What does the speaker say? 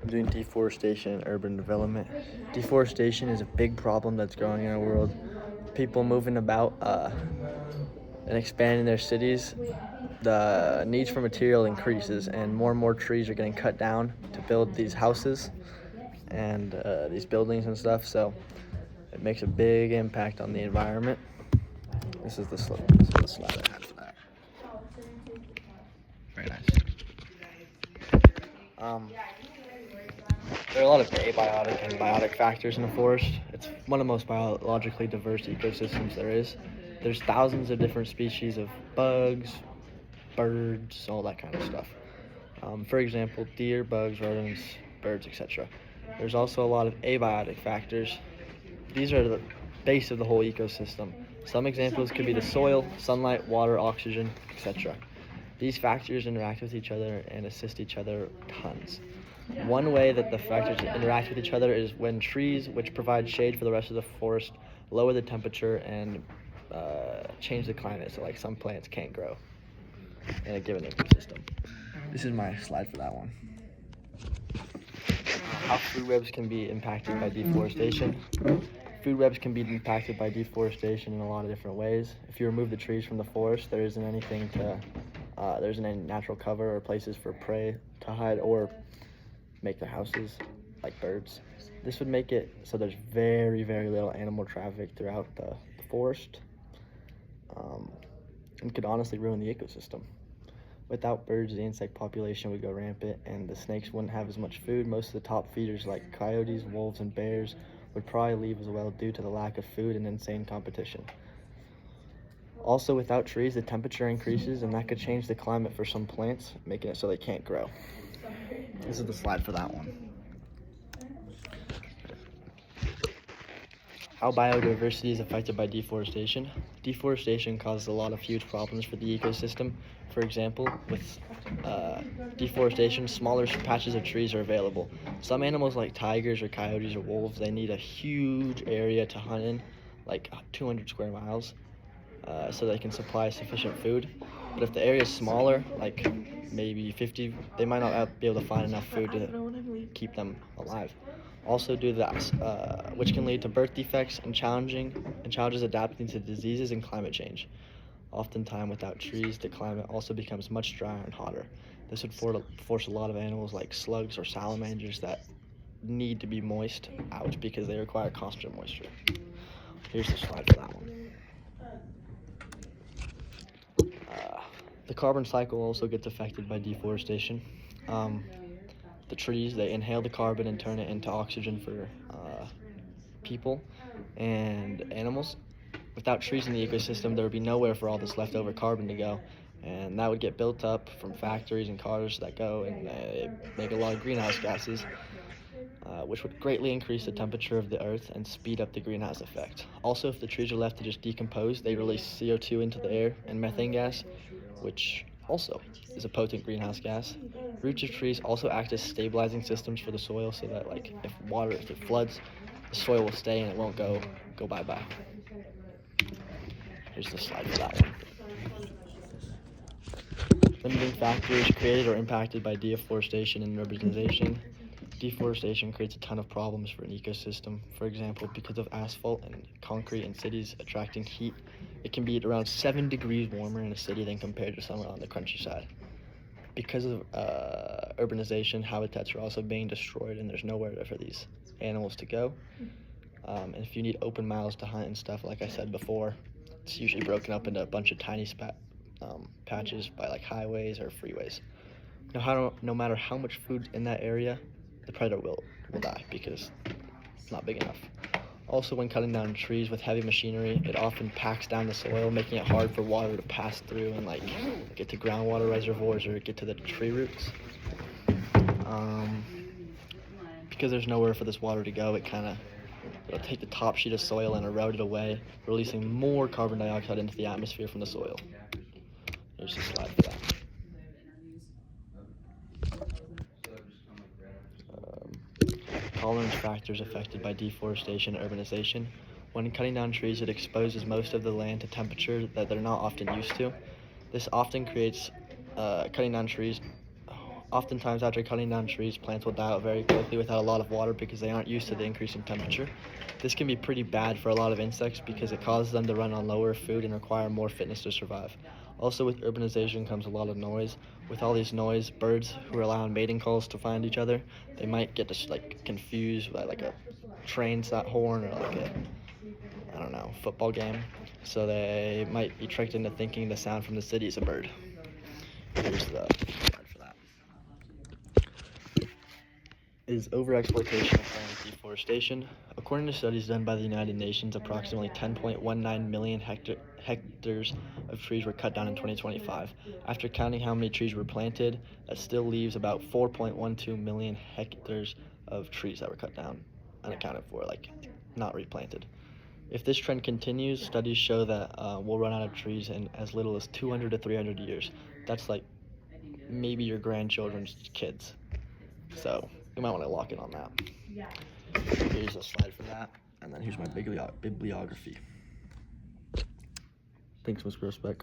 doing deforestation and urban development. Deforestation is a big problem that's growing in our world. People moving about and expanding their cities, the needs for material increases, and more trees are getting cut down to build these houses and these buildings and stuff. So it makes a big impact on the environment. This is the slide I had for that. Very nice. There are a lot of abiotic and biotic factors in the forest. It's one of the most biologically diverse ecosystems there is. There's thousands of different species of bugs, birds, all that kind of stuff. For example, deer, bugs, rodents, birds, etc. There's also a lot of abiotic factors. These are the base of the whole ecosystem. Some examples could be the soil, sunlight, water, oxygen, etc. These factors interact with each other and assist each other tons. One way that the factors interact with each other is when trees, which provide shade for the rest of the forest, lower the temperature and change the climate, so like some plants can't grow in a given ecosystem. This is my slide for that one. How food webs can be impacted by deforestation. Food webs can be impacted by deforestation in a lot of different ways. If you remove the trees from the forest, there isn't any natural cover or places for prey to hide or make their houses, like birds. This would make it so there's very little animal traffic throughout the forest, and could honestly ruin the ecosystem. Without birds, the insect population would go rampant and the snakes wouldn't have as much food. Most of the top feeders like coyotes, wolves, and bears would probably leave as well due to the lack of food and insane competition. Also, without trees, the temperature increases and that could change the climate for some plants, making it so they can't grow. This is the slide for that one. How biodiversity is affected by deforestation. Deforestation causes a lot of huge problems for the ecosystem. For example, with deforestation, smaller patches of trees are available. Some animals like tigers or coyotes or wolves, they need a huge area to hunt in, like 200 square miles, so they can supply sufficient food. But if the area is smaller, like maybe 50, they might not be able to find enough food to keep them alive. Also due to that, which can lead to birth defects and challenges adapting to diseases and climate change. Oftentimes, without trees, the climate also becomes much drier and hotter. This would force a lot of animals like slugs or salamanders that need to be moist out because they require constant moisture. Here's the slide for that one. The carbon cycle also gets affected by deforestation. The trees, they inhale the carbon and turn it into oxygen for people and animals. Without trees in the ecosystem, there would be nowhere for all this leftover carbon to go, and that would get built up from factories and cars that go and make a lot of greenhouse gases, which would greatly increase the temperature of the earth and speed up the greenhouse effect. Also, if the trees are left to just decompose, they release CO2 into the air and methane gas, which also is a potent greenhouse gas. Roots of trees also act as stabilizing systems for the soil, so that like if it floods, the soil will stay and it won't go bye-bye. Here's the slide for that one. Limiting factors created or impacted by deforestation and urbanization. Deforestation creates a ton of problems for an ecosystem. For example, because of asphalt and concrete in cities attracting heat, it can be around 7 degrees warmer in a city than compared to somewhere on the countryside. Because of urbanization, habitats are also being destroyed and there's nowhere for these animals to go. And if you need open miles to hunt and stuff, like I said before, it's usually broken up into a bunch of tiny patches by like highways or freeways. No matter how much food's in that area, the predator will die because it's not big enough. Also, when cutting down trees with heavy machinery, it often packs down the soil, making it hard for water to pass through and like get to groundwater reservoirs or get to the tree roots. Because there's nowhere for this water to go, it'll take the top sheet of soil and erode it away, releasing more carbon dioxide into the atmosphere from the soil. Here's the slide for that. Tolerance factors affected by deforestation and urbanization. When cutting down trees, it exposes most of the land to temperature that they're not often used to. This often creates cutting down trees Oftentimes, after cutting down trees, plants will die out very quickly without a lot of water because they aren't used to the increasing temperature. This can be pretty bad for a lot of insects because it causes them to run on lower food and require more fitness to survive. Also, with urbanization comes a lot of noise. With all these noise, birds who rely on mating calls to find each other, they might get confused by like a train set horn or like a, I don't know, football game. So they might be tricked into thinking the sound from the city is a bird. Here's the slide for that. Is overexploitation of land with deforestation? According to studies done by the United Nations, approximately 10.19 million hectares of trees were cut down in 2025. After counting how many trees were planted, that still leaves about 4.12 million hectares of trees that were cut down, unaccounted for, like not replanted. If this trend continues, studies show that we'll run out of trees in as little as 200 to 300 years. That's like maybe your grandchildren's kids. So you might want to lock in on that. Here's a slide for that, and then here's my bibliography. Thanks, Ms. Groesbeck.